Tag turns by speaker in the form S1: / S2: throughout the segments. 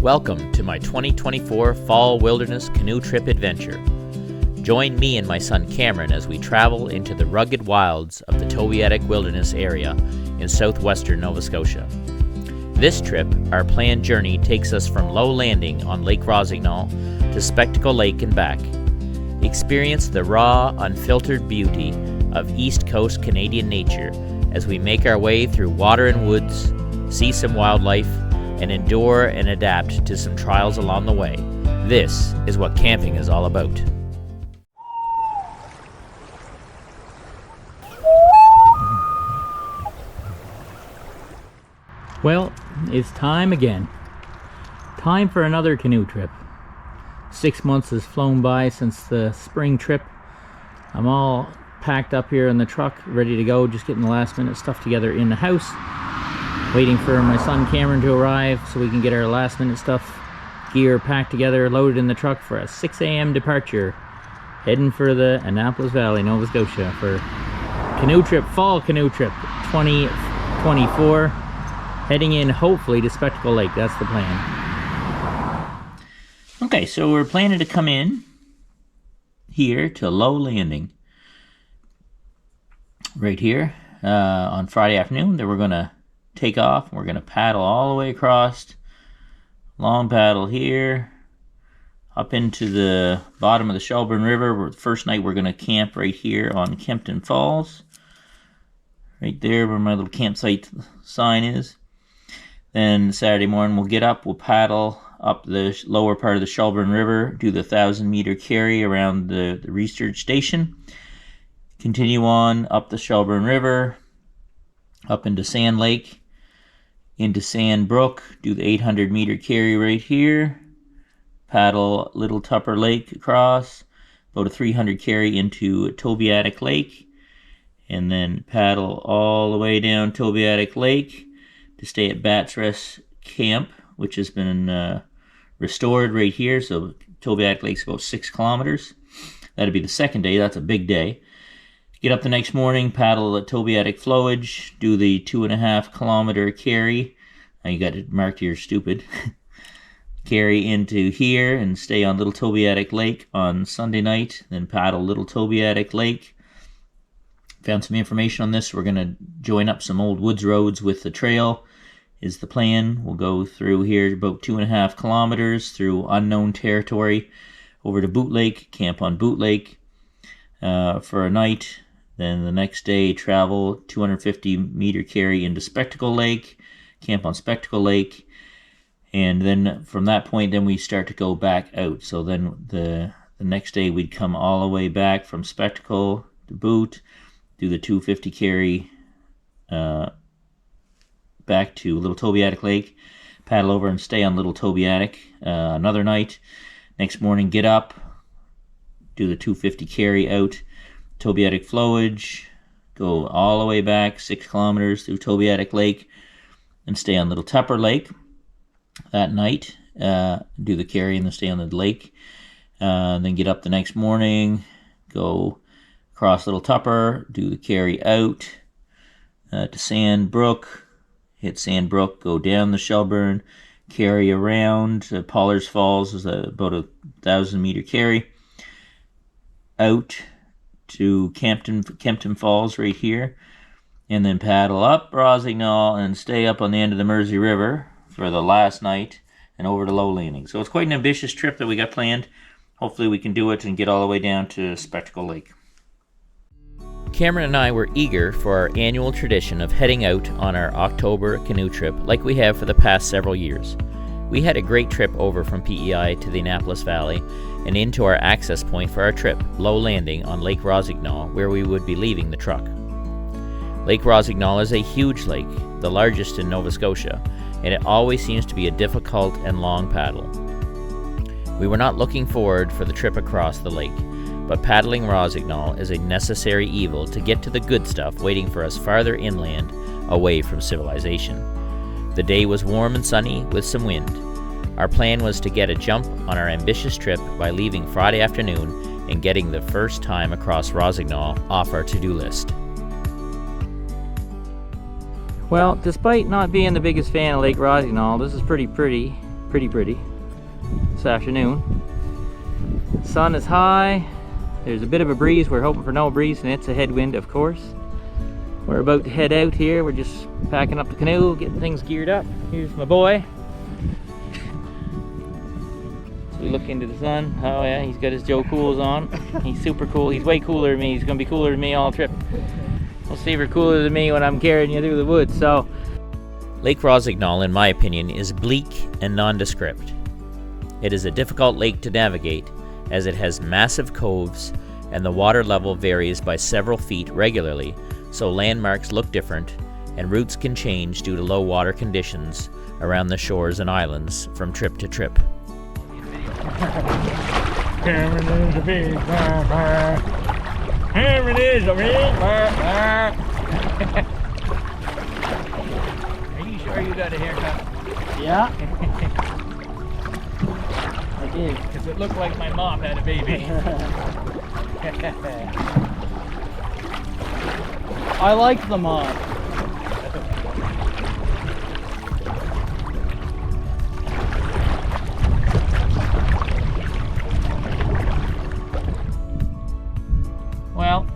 S1: Welcome to my 2024 Fall Wilderness Canoe Trip Adventure. Join me and my son Cameron as we travel into the rugged wilds of the Tobeatic Wilderness Area in southwestern Nova Scotia. This trip, our planned journey, takes us from low landing on Lake Rossignol to Spectacle Lake and back. Experience the raw, unfiltered beauty of East Coast Canadian nature as we make our way through water and woods, see some wildlife, and endure and adapt to some trials along the way. This is what camping is all about.
S2: Well, it's time again. Time for another canoe trip. 6 months has flown by since the spring trip. I'm all packed up here in the truck, ready to go, just getting the last minute stuff together in the house. Waiting for my son Cameron to arrive so we can get our last minute stuff, gear packed together, loaded in the truck for a 6 a.m. departure. Heading for the Annapolis Valley, Nova Scotia for canoe trip, fall canoe trip 2024. Heading in hopefully to Spectacle Lake, that's the plan. Okay, so we're planning to come in here to low landing. Right here on Friday afternoon. Then we're going to take off. We're going to paddle all the way across. Long paddle here. Up into the bottom of the Shelburne River. The first night we're going to camp right here on Kempton Falls. Right there where my little campsite sign is. Then Saturday morning we'll get up. We'll paddle up the lower part of the Shelburne River. Do the 1,000-meter carry around the research station. Continue on up the Shelburne River, up into Sand Lake, into Sand Brook, do the 800-meter carry right here, paddle Little Tupper Lake across, about a 300 carry into Tobeatic Lake, and then paddle all the way down Tobeatic Lake to stay at Bats Rest Camp, which has been restored right here. So Tobeatic Lake's about 6 kilometers. That'll be the second day. That's a big day. Get up the next morning, paddle the Tobeatic flowage, do the 2.5 kilometer carry. Now you got it marked here, stupid. Carry into here and stay on Little Tobeatic Lake on Sunday night. Then paddle Little Tobeatic Lake. Found some information on this. We're going to join up some old woods roads with the trail is the plan. We'll go through here about 2.5 kilometers through unknown territory over to Boot Lake, camp on Boot Lake for a night. Then the next day, travel 250-meter carry into Spectacle Lake, camp on Spectacle Lake, and then from that point, then we start to go back out. So then the next day, we'd come all the way back from Spectacle to Boot, do the 250 carry back to Little Tobeatic Lake, paddle over and stay on Little Tobeatic another night. Next morning, get up, do the 250 carry out Tobeatic flowage, go all the way back 6 kilometers through Tobeatic Lake and stay on Little Tupper Lake that night. Do the carry and then stay on the lake. Then get up the next morning, go across Little Tupper, do the carry out to Sand Brook, hit Sand Brook, go down the Shelburne, carry around. Pollard's Falls is about a 1,000-meter carry out to Kempton Falls right here, and then paddle up Rossignol and stay up on the end of the Mersey River for the last night and over to low landing. So it's quite an ambitious trip that we got planned. Hopefully we can do it and get all the way down to Spectacle Lake.
S1: Cameron and I were eager for our annual tradition of heading out on our October canoe trip like we have for the past several years. We had a great trip over from PEI to the Annapolis Valley and into our access point for our trip, low landing on Lake Rossignol, where we would be leaving the truck. Lake Rossignol is a huge lake, the largest in Nova Scotia, and it always seems to be a difficult and long paddle. We were not looking forward for the trip across the lake, but paddling Rossignol is a necessary evil to get to the good stuff waiting for us farther inland, away from civilization. The day was warm and sunny with some wind. Our plan was to get a jump on our ambitious trip by leaving Friday afternoon and getting the first time across Rossignol off our to-do list.
S2: Well, despite not being the biggest fan of Lake Rossignol, this is pretty.
S1: pretty this afternoon. Sun is high. There's a bit of a breeze. We're hoping for no breeze, and it's a headwind, of course. We're about to head out here. We're just packing up the canoe, getting things geared up. Here's my boy. So we look into the sun. Oh yeah, he's got his Joe Cools on. He's super cool. He's way cooler than me. He's gonna be cooler than me all trip. We'll see if you're cooler than me when I'm carrying you through the woods. So, Lake Rossignol, in my opinion, is bleak and nondescript. It is a difficult lake to navigate as it has massive coves and the water level varies by several feet regularly, so landmarks look different and routes can change due to low water conditions around the shores and islands from trip to trip.
S3: Cameron is a big bird. Cameron is a big bird.
S1: Are you sure you got a haircut?
S3: Yeah. I did.
S1: Because it looked like my mom had a baby.
S3: I like the mop.
S1: Well,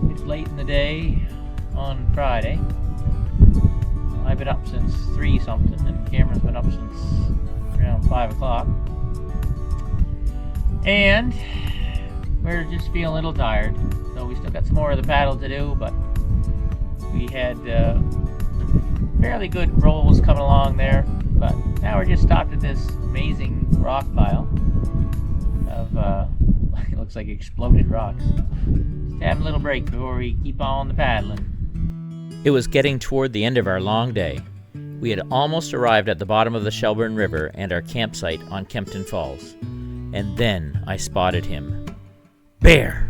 S1: it's late in the day on Friday. I've been up since 3 something and Cameron's been up since around 5 o'clock. And we're just feeling a little tired. So we still got some more of the paddle to do, but we had fairly good rolls coming along there. But now we're just stopped at this amazing rock pile of it looks like exploded rocks. Just having a little break before we keep on the paddling. It was getting toward the end of our long day. We had almost arrived at the bottom of the Shelburne River and our campsite on Kempton Falls. And then I spotted him. Bear!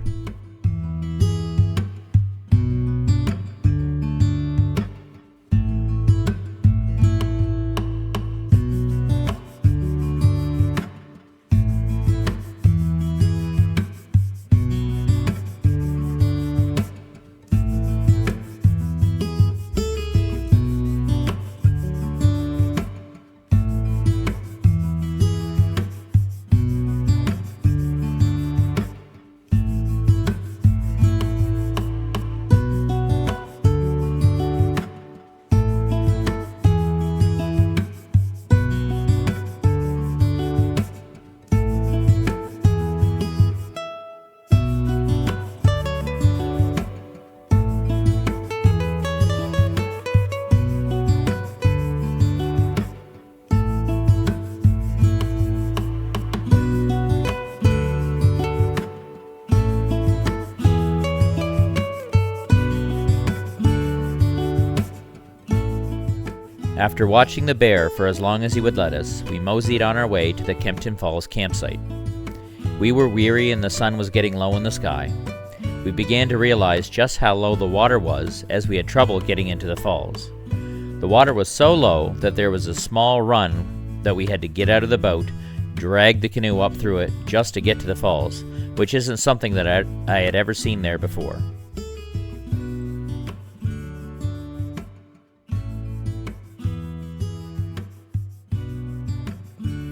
S1: After watching the bear for as long as he would let us, we moseyed on our way to the Kempton Falls campsite. We were weary and the sun was getting low in the sky. We began to realize just how low the water was as we had trouble getting into the falls. The water was so low that there was a small run that we had to get out of the boat, drag the canoe up through it just to get to the falls, which isn't something that I had ever seen there before.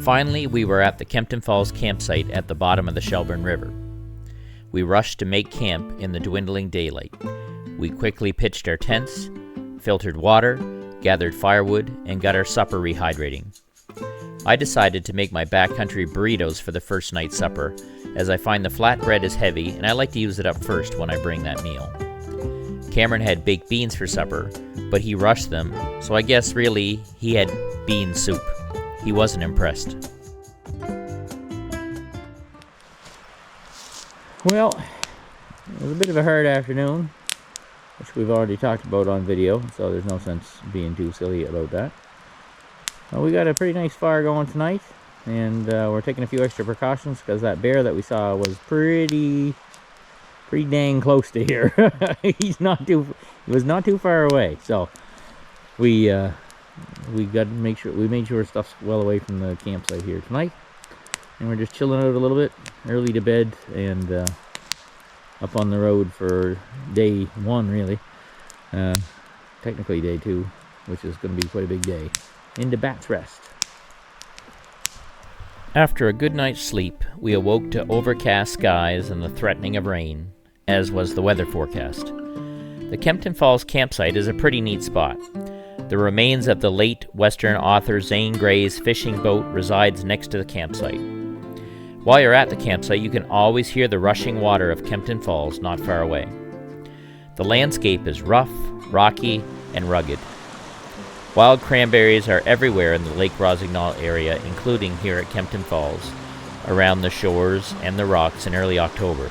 S1: Finally, we were at the Kempton Falls campsite at the bottom of the Shelburne River. We rushed to make camp in the dwindling daylight. We quickly pitched our tents, filtered water, gathered firewood, and got our supper rehydrating. I decided to make my backcountry burritos for the first night's supper, as I find the flatbread is heavy and I like to use it up first when I bring that meal. Cameron had baked beans for supper, but he rushed them, so I guess really he had bean soup. He wasn't impressed. Well, it was a bit of a hard afternoon, which we've already talked about on video, so there's no sense being too silly about that. We got a pretty nice fire going tonight, and we're taking a few extra precautions because that bear that we saw was pretty dang close to here. He was not too far away, so we got to make sure we made sure stuff's well away from the campsite here tonight, and we're just chilling out a little bit, early to bed, and up on the road for day 1 really, technically day 2, which is going to be quite a big day, into Bat's Rest. After a good night's sleep, we awoke to overcast skies and the threatening of rain, as was the weather forecast. The Kempton Falls campsite is a pretty neat spot. The remains of the late Western author Zane Grey's fishing boat resides next to the campsite. While you're at the campsite, you can always hear the rushing water of Kempton Falls not far away. The landscape is rough, rocky, and rugged. Wild cranberries are everywhere in the Lake Rossignol area, including here at Kempton Falls, around the shores and the rocks in early October.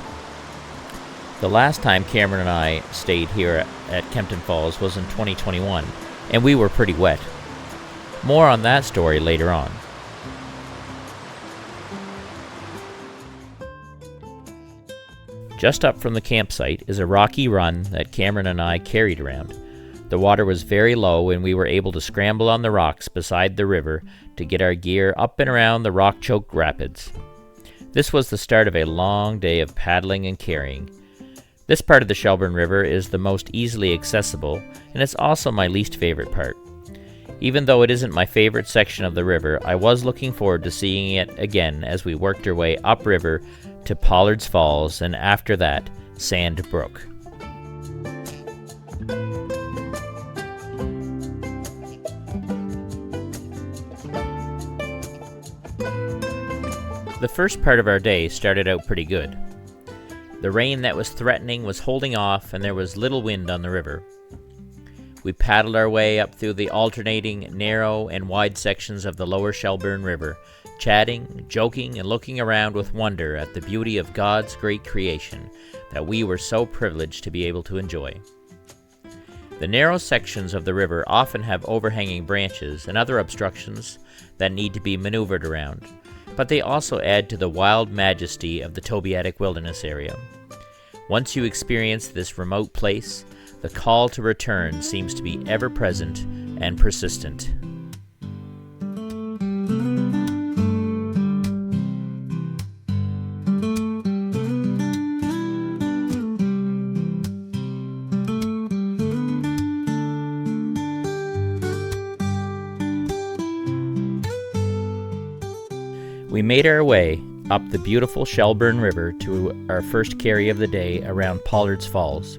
S1: The last time Cameron and I stayed here at Kempton Falls was in 2021, and we were pretty wet. More on that story later on. Just up from the campsite is a rocky run that Cameron and I carried around. The water was very low and we were able to scramble on the rocks beside the river to get our gear up and around the rock-choked rapids. This was the start of a long day of paddling and carrying. This part of the Shelburne River is the most easily accessible, and it's also my least favorite part. Even though it isn't my favorite section of the river, I was looking forward to seeing it again as we worked our way upriver to Pollard's Falls and after that, Sand Brook. The first part of our day started out pretty good. The rain that was threatening was holding off and there was little wind on the river. We paddled our way up through the alternating narrow and wide sections of the lower Shelburne River, chatting, joking, and looking around with wonder at the beauty of God's great creation that we were so privileged to be able to enjoy. The narrow sections of the river often have overhanging branches and other obstructions that need to be maneuvered around, but they also add to the wild majesty of the Tobeatic Wilderness Area. Once you experience this remote place, the call to return seems to be ever present and persistent. We made our way up the beautiful Shelburne River to our first carry of the day around Pollard's Falls.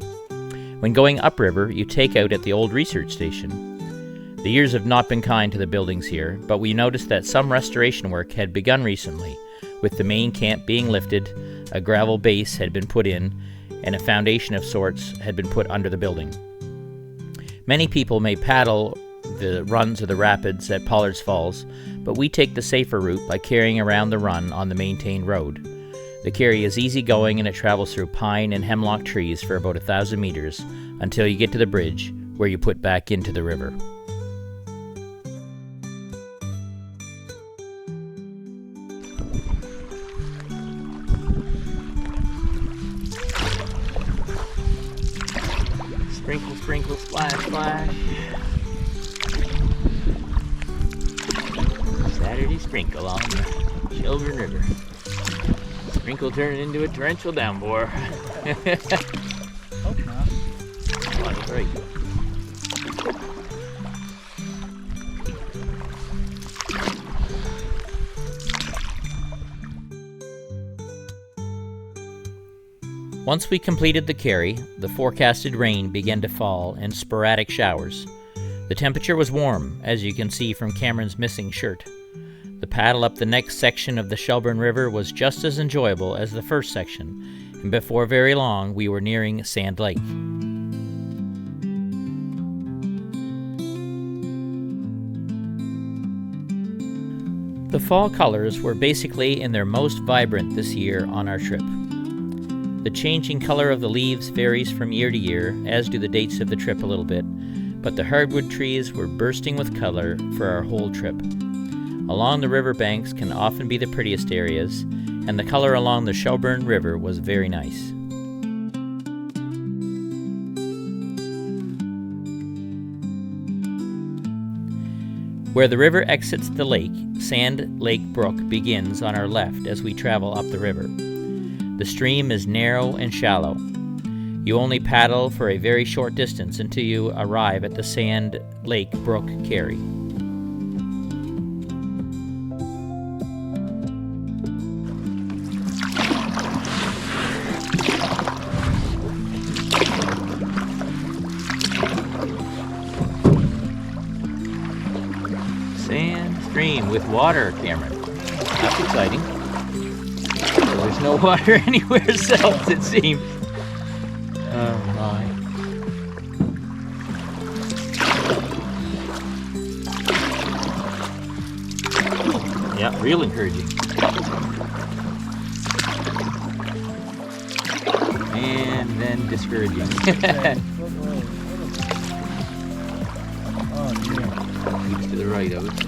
S1: When going upriver, you take out at the old research station. The years have not been kind to the buildings here, but we noticed that some restoration work had begun recently, with the main camp being lifted, a gravel base had been put in, and a foundation of sorts had been put under the building. Many people may paddle the runs of the rapids at Pollard's Falls, but we take the safer route by carrying around the run on the maintained road. The carry is easy going and it travels through pine and hemlock trees for about 1,000 meters until you get to the bridge where you put back into the river. Sprinkle, sprinkle, splash, splash. Saturday sprinkle on the Shelburne River. Sprinkle turning into a torrential downpour.
S3: Hope not.
S1: Oh, that's very good. Once we completed the carry, the forecasted rain began to fall in sporadic showers. The temperature was warm, as you can see from Cameron's missing shirt. The paddle up the next section of the Shelburne River was just as enjoyable as the first section, and before very long we were nearing Sand Lake. The fall colors were basically in their most vibrant this year on our trip. The changing color of the leaves varies from year to year, as do the dates of the trip a little bit, but the hardwood trees were bursting with color for our whole trip. Along the river banks can often be the prettiest areas, and the color along the Shelburne River was very nice. Where the river exits the lake, Sand Lake Brook begins on our left as we travel up the river. The stream is narrow and shallow. You only paddle for a very short distance until you arrive at the Sand Lake Brook carry. stream with water, Cameron. That's exciting. There's no water anywhere else, it seems. Oh my. Yeah, real encouraging. And then discouraging.
S3: Oh, yeah.
S1: Keeps to the right of us.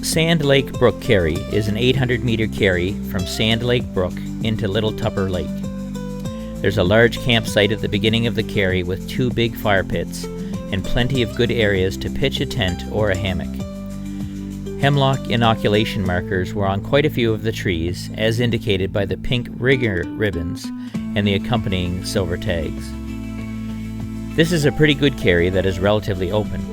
S1: Sand Lake Brook Carry is an 800-meter carry from Sand Lake Brook into Little Tupper Lake. There's a large campsite at the beginning of the carry with 2 big fire pits and plenty of good areas to pitch a tent or a hammock. Hemlock inoculation markers were on quite a few of the trees, as indicated by the pink ringer ribbons and the accompanying silver tags. This is a pretty good carry that is relatively open.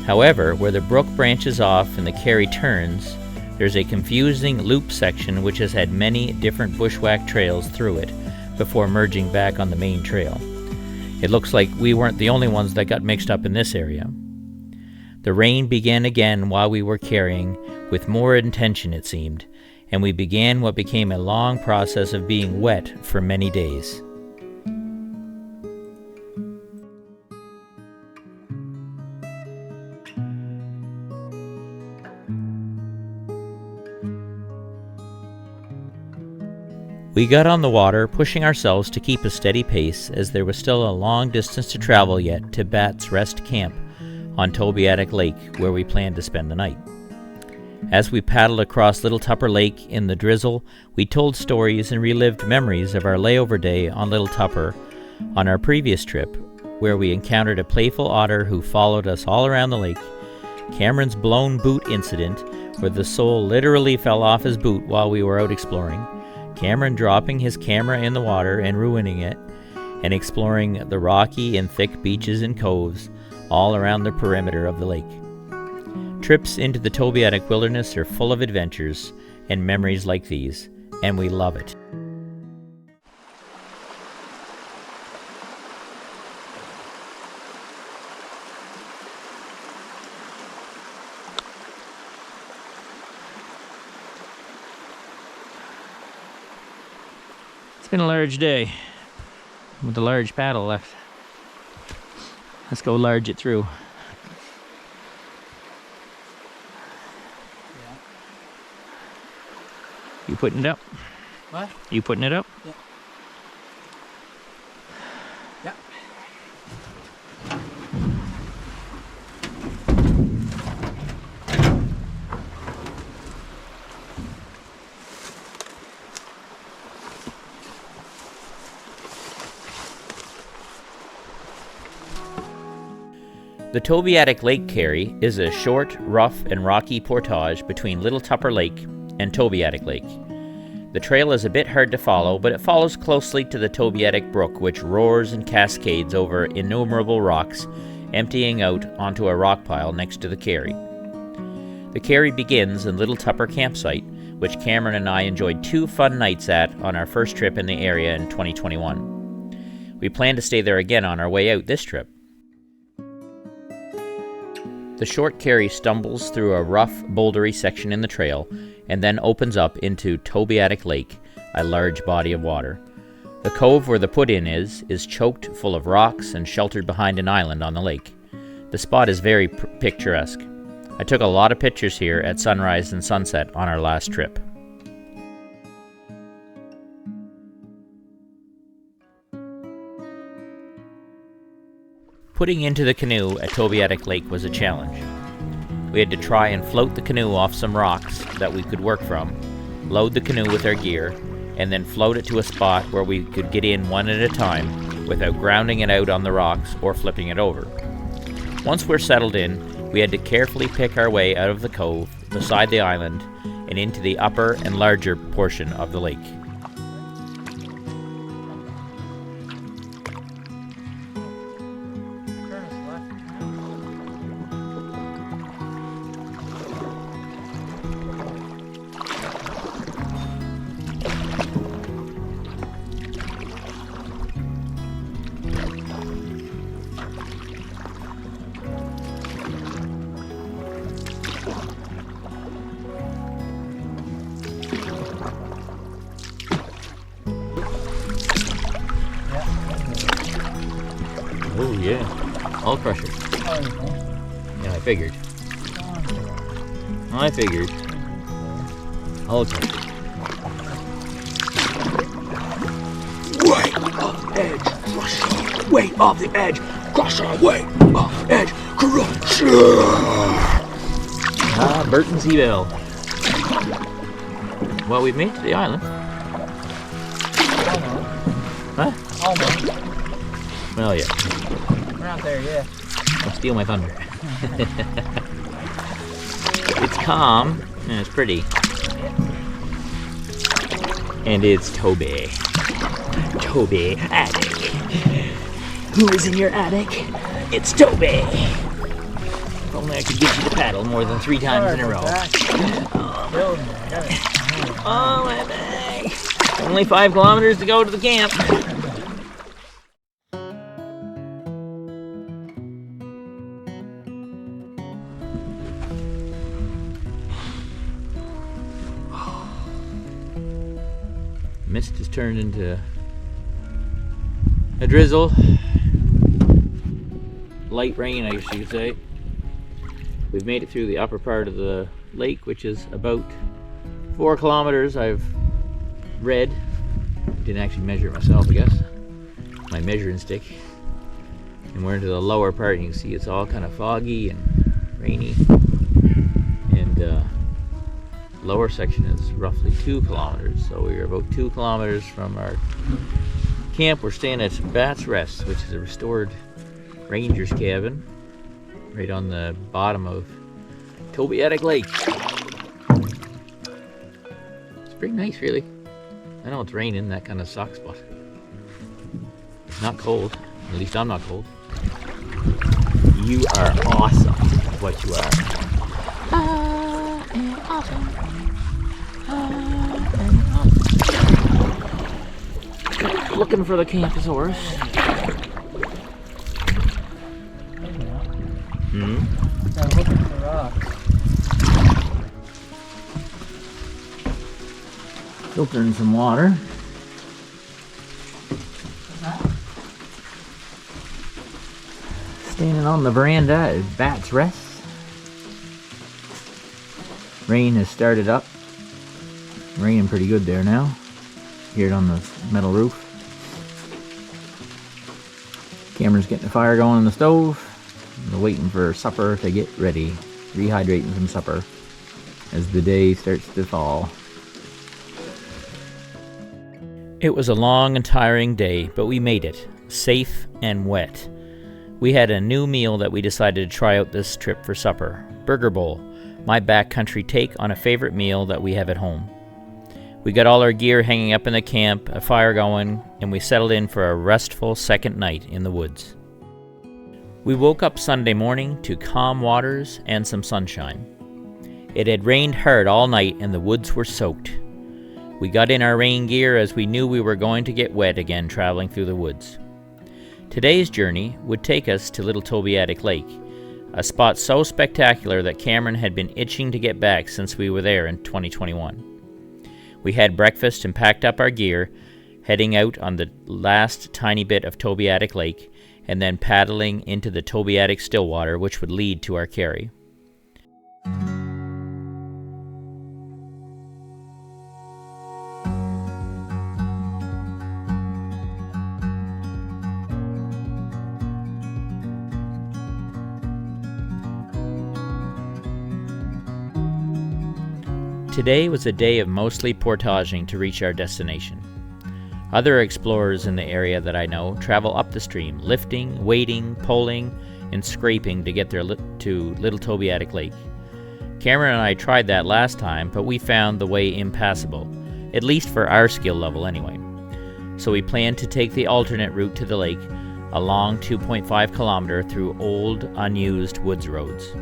S1: However, where the brook branches off and the carry turns, there's a confusing loop section which has had many different bushwhack trails through it before merging back on the main trail. It looks like we weren't the only ones that got mixed up in this area. The rain began again while we were carrying, with more intention it seemed, and we began what became a long process of being wet for many days. We got on the water, pushing ourselves to keep a steady pace as there was still a long distance to travel yet to Bat's Rest Camp on Tobeatic Lake, where we planned to spend the night. As we paddled across Little Tupper Lake in the drizzle, we told stories and relived memories of our layover day on Little Tupper on our previous trip, where we encountered a playful otter who followed us all around the lake, Cameron's blown boot incident, where the sole literally fell off his boot while we were out exploring, Cameron dropping his camera in the water and ruining it, and exploring the rocky and thick beaches and coves all around the perimeter of the lake. Trips into the Tobeatic Wilderness are full of adventures and memories like these, and we love it. It's been a large day with a large paddle left. Let's go large it through.
S4: Yeah.
S1: You putting it up?
S4: What?
S1: You putting it up?
S4: Yeah. Yeah.
S1: The Tobeatic Lake Carry is a short, rough, and rocky portage between Little Tupper Lake and Tobeatic Lake. The trail is a bit hard to follow, but it follows closely to the Tobeatic Brook, which roars and cascades over innumerable rocks, emptying out onto a rock pile next to the carry. The carry begins in Little Tupper Campsite, which Cameron and I enjoyed 2 fun nights at on our first trip in the area in 2021. We plan to stay there again on our way out this trip. The short carry stumbles through a rough, bouldery section in the trail and then opens up into Tobeatic Lake, a large body of water. The cove where the put-in is choked full of rocks and sheltered behind an island on the lake. The spot is very picturesque. I took a lot of pictures here at sunrise and sunset on our last trip. Putting into the canoe at Tobeatic Lake was a challenge. We had to try and float the canoe off some rocks that we could work from, load the canoe with our gear, and then float it to a spot where we could get in one at a time without grounding it out on the rocks or flipping it over. Once we're settled in, we had to carefully pick our way out of the cove, beside the island, and into the upper and larger portion of the lake.
S2: Oh yeah, all crusher. Yeah, I figured. All crusher.
S3: Way off the edge, crusher. Way off the edge, crusher. Way off the edge, crusher.
S2: Ah, Burton Seabell. Well, we've made it to the island. Huh?
S1: Almost.
S2: Well, yeah.
S1: We're not there yet.
S2: Don't steal my thunder. It's calm and it's pretty. And it's Tobeatic. Who is in your attic? It's Toby. If only I could get you to paddle more than 3 times in a row. Oh, my bag. Only 5 kilometers to go to the camp. Mist has turned into a drizzle. Light rain, I guess you could say. We've made it through the upper part of the lake, which is about 4 kilometers, I've read. Didn't actually measure it myself, I guess. My measuring stick. And we're into the lower part, and you can see it's all kind of foggy and rainy. And lower section is roughly 2 kilometers. So we're about 2 kilometers from our camp. We're staying at Bat's Rest, which is a restored ranger's cabin right on the bottom of Tobeatic Lake. It's pretty nice, really. I know it's raining, that kind of sucks, but it's not cold. At least I'm not cold. You are awesome, is what you are. I am awesome. Looking for the Camphosaurus.
S1: I'm looking for rocks.
S2: Filtering some water. Standing on the veranda at Bat's Rest. Rain has started up. Raining pretty good there now. Hear it on the metal roof. Cameron's getting the fire going on the stove. We're waiting for supper to get ready. Rehydrating some supper as the day starts to fall. It was a long and tiring day, but we made it, safe and wet. We had a new meal that we decided to try out this trip for supper. Burger Bowl, my backcountry take on a favorite meal that we have at home. We got all our gear hanging up in the camp, a fire going, and we settled in for a restful second night in the woods. We woke up Sunday morning to calm waters and some sunshine. It had rained hard all night and the woods were soaked. We got in our rain gear as we knew we were going to get wet again traveling through the woods. Today's journey would take us to Little Tobeatic Lake, a spot so spectacular that Cameron had been itching to get back since we were there in 2021. We had breakfast and packed up our gear, heading out on the last tiny bit of Tobeatic Lake, and then paddling into the Tobeatic Stillwater, which would lead to our carry. Today was a day of mostly portaging to reach our destination. Other explorers in the area that I know travel up the stream, lifting, wading, poling, and scraping to get there to Little Tobeatic Lake. Cameron and I tried that last time, but we found the way impassable, at least for our skill level anyway. So we planned to take the alternate route to the lake, a long 2.5 kilometer through old, unused woods roads.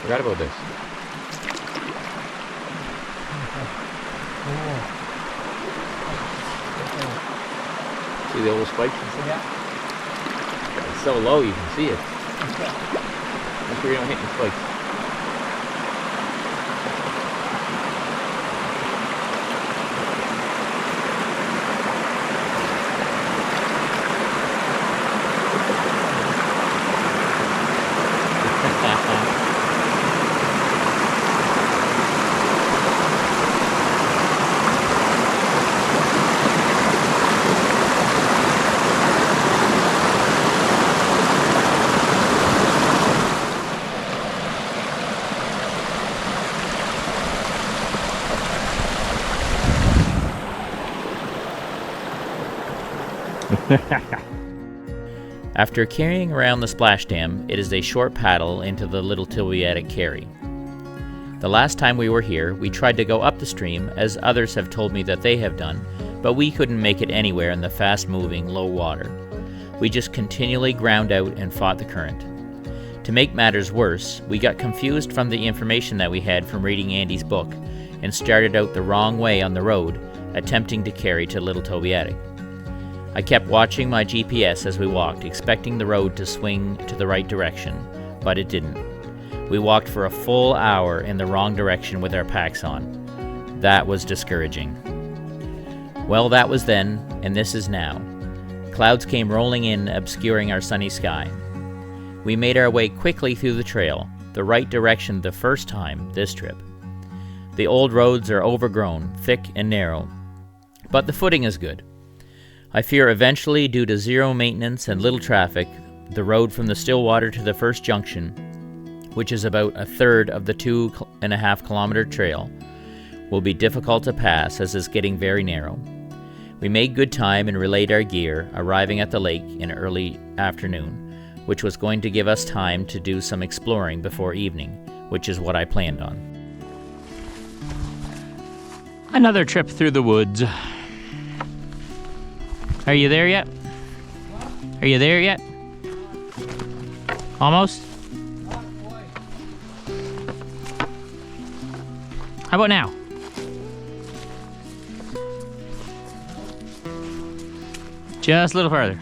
S2: Forgot about this. See the old spikes?
S1: Yeah.
S2: It's so low you can see it. Make sure you don't hit your spikes.
S1: After carrying around the splash dam, it is a short paddle into the little Tobeatic carry. The last time we were here, we tried to go up the stream, as others have told me that they have done, but we couldn't make it anywhere in the fast-moving, low water. We just continually ground out and fought the current. To make matters worse, we got confused from the information that we had from reading Andy's book, and started out the wrong way on the road, attempting to carry to Little Tobeatic. I kept watching my GPS as we walked, expecting the road to swing to the right direction, but it didn't. We walked for a full hour in the wrong direction with our packs on. That was discouraging. Well, that was then, and this is now. Clouds came rolling in, obscuring our sunny sky. We made our way quickly through the trail, the right direction the first time this trip. The old roads are overgrown, thick and narrow, but the footing is good. I fear eventually, due to zero maintenance and little traffic, the road from the Stillwater to the first junction, which is about a third of the 2.5 kilometer trail, will be difficult to pass as it's getting very narrow. We made good time and relayed our gear, arriving at the lake in early afternoon, which was going to give us time to do some exploring before evening, which is what I planned on.
S2: Another trip through the woods. Are you there yet? Are you there yet? Almost? How about now? Just a little farther.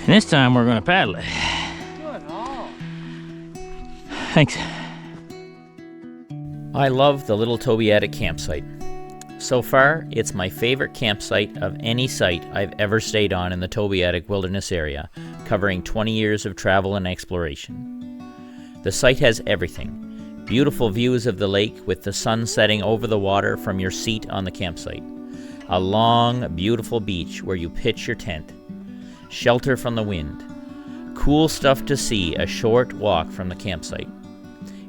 S2: And this time we're going to paddle it. Thanks.
S1: I love the Little Tobeatic campsite. So far, it's my favorite campsite of any site I've ever stayed on in the Tobeatic Wilderness Area, covering 20 years of travel and exploration. The site has everything. Beautiful views of the lake with the sun setting over the water from your seat on the campsite. A long, beautiful beach where you pitch your tent. Shelter from the wind. Cool stuff to see a short walk from the campsite.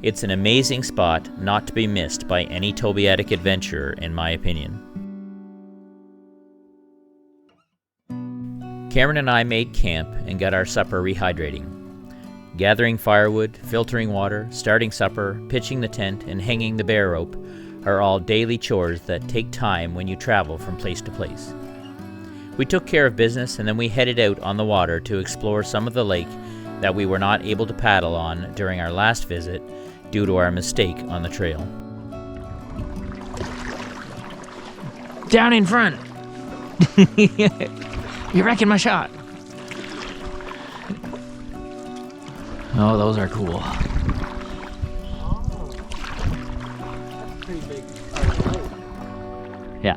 S1: It's an amazing spot not to be missed by any Tobeatic adventurer, in my opinion. Cameron and I made camp and got our supper rehydrating. Gathering firewood, filtering water, starting supper, pitching the tent, and hanging the bear rope are all daily chores that take time when you travel from place to place. We took care of business and then we headed out on the water to explore some of the lake that we were not able to paddle on during our last visit due to our mistake on the trail.
S2: Down in front. You're wrecking my shot. Oh, those are cool.
S3: That's pretty big.
S2: Yeah.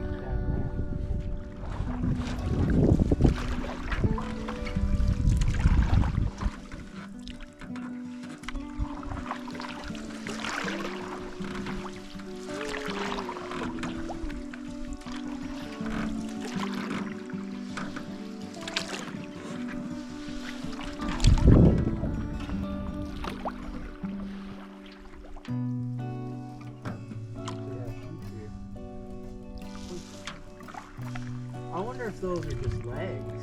S4: if those are just legs.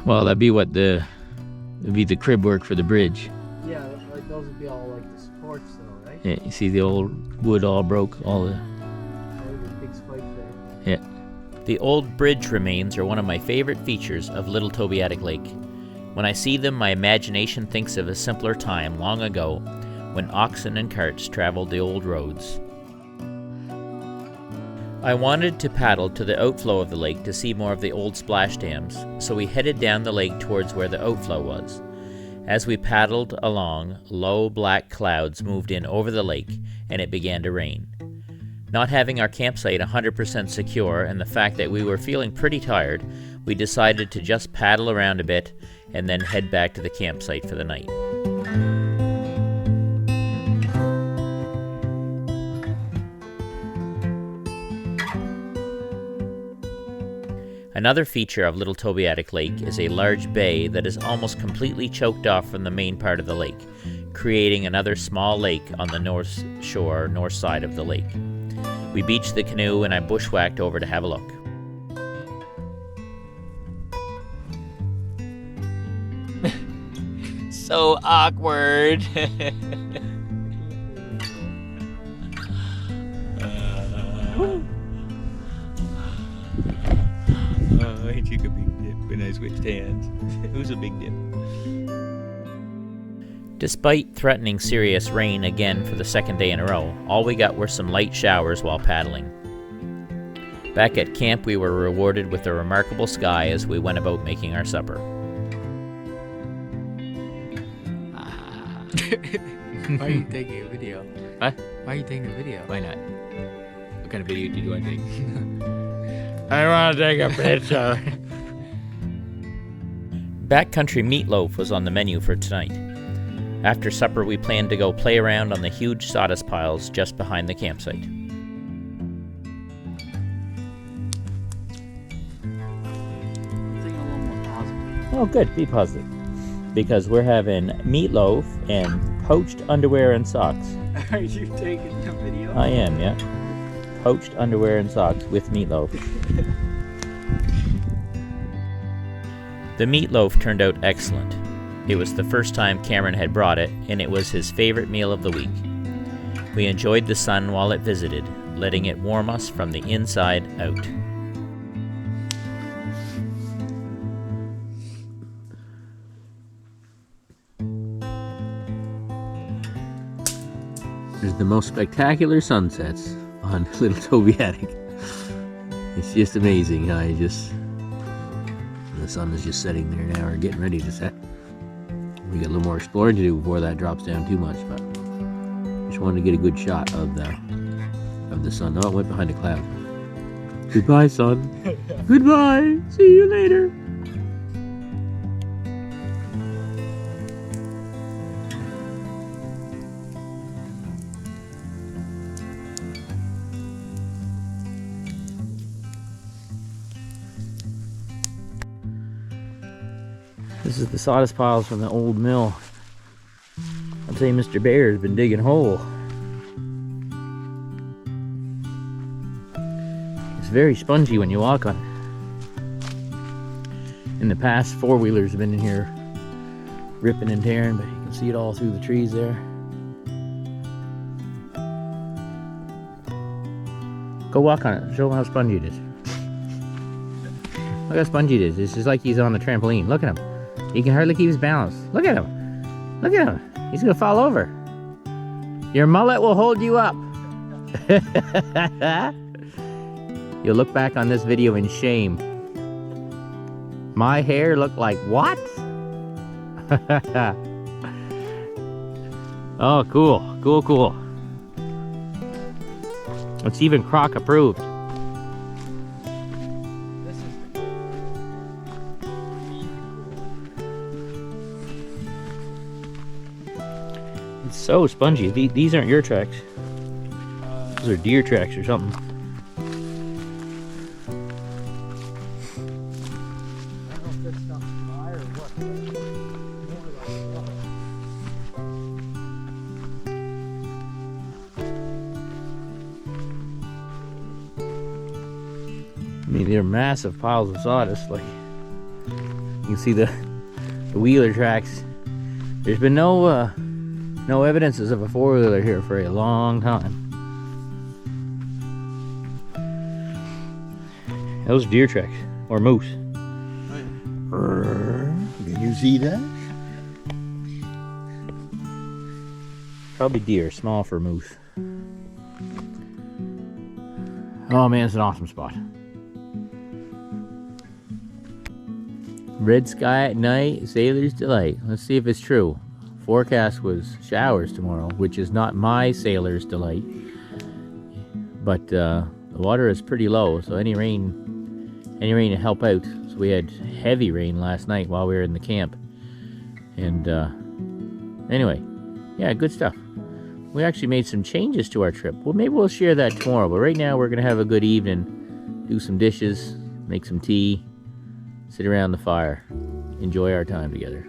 S2: Well, that'd be the crib work for the bridge.
S4: Yeah, like those would be all like the supports though, right?
S2: Yeah, you see the old wood all broke, all the...
S4: Oh, the big spike there.
S2: Yeah.
S1: The old bridge remains are one of my favorite features of Little Tobeatic Lake. When I see them, my imagination thinks of a simpler time long ago when oxen and carts traveled the old roads. I wanted to paddle to the outflow of the lake to see more of the old splash dams, so we headed down the lake towards where the outflow was. As we paddled along, low black clouds moved in over the lake, and it began to rain. Not having our campsite 100% secure and the fact that we were feeling pretty tired, we decided to just paddle around a bit and then head back to the campsite for the night. Another feature of Little Tobeatic Lake is a large bay that is almost completely choked off from the main part of the lake, creating another small lake on the north side of the lake. We beached the canoe and I bushwhacked over to have a look.
S2: So awkward. I took a big dip when I switched hands. It was a big dip.
S1: Despite threatening serious rain again for the second day in a row, all we got were some light showers while paddling. Back at camp, we were rewarded with a remarkable sky as we went about making our supper.
S5: Why are you taking a video?
S2: Huh?
S5: Why are you taking a video?
S2: Why not? What kind of video did you want to take?
S5: I want to take a picture.
S1: Backcountry meatloaf was on the menu for tonight. After supper, we planned to go play around on the huge sawdust piles just behind the campsite. Oh, good. Be positive. Because we're having meatloaf and poached underwear and socks.
S4: Are you taking the video?
S1: I am, yeah. Poached underwear and socks with meatloaf. The meatloaf turned out excellent. It was the first time Cameron had brought it, and it was his favorite meal of the week. We enjoyed the sun while it visited, letting it warm us from the inside out.
S2: There's the most spectacular sunsets on Little Tobeatic. It's just amazing how the sun is just setting there now, or getting ready to set. We got a little more exploring to do before that drops down too much, but just wanted to get a good shot of the sun. Oh, it went behind a cloud. Goodbye, sun. Goodbye. See you later.
S1: This is the sawdust piles from the old mill. I'd say Mr. Bear's been digging a hole. It's very spongy when you walk on it. In the past, four-wheelers have been in here ripping and tearing, but you can see it all through the trees there. Go walk on it. Show him how spongy it is. Look how spongy it is. It's just like he's on a trampoline. Look at him. He can hardly keep his balance. Look at him. Look at him. He's gonna fall over. Your mullet will hold you up. You'll look back on this video in shame. My hair looked like what? Oh, cool. Cool, cool. It's even Croc approved. It's so spongy. These aren't your tracks. Those are deer tracks or something.
S4: I don't know if this stuff's dry or what, but it's more like
S2: mean, they're massive piles of sawdust. Like, you can see the wheeler tracks. There's been no evidences of a four-wheeler here for a long time. Those are deer tracks or moose.
S3: Can you see that?
S2: Probably deer, small for moose. Oh man, it's an awesome spot. Red sky at night, sailor's delight. Let's see if it's true. Forecast was showers tomorrow, which is not my sailor's delight. But the water is pretty low, so any rain to help out. So we had heavy rain last night while we were in the camp. And anyway, yeah, good stuff. We actually made some changes to our trip. Well, maybe we'll share that tomorrow. But right now we're gonna have a good evening, do some dishes, make some tea, sit around the fire, enjoy our time together.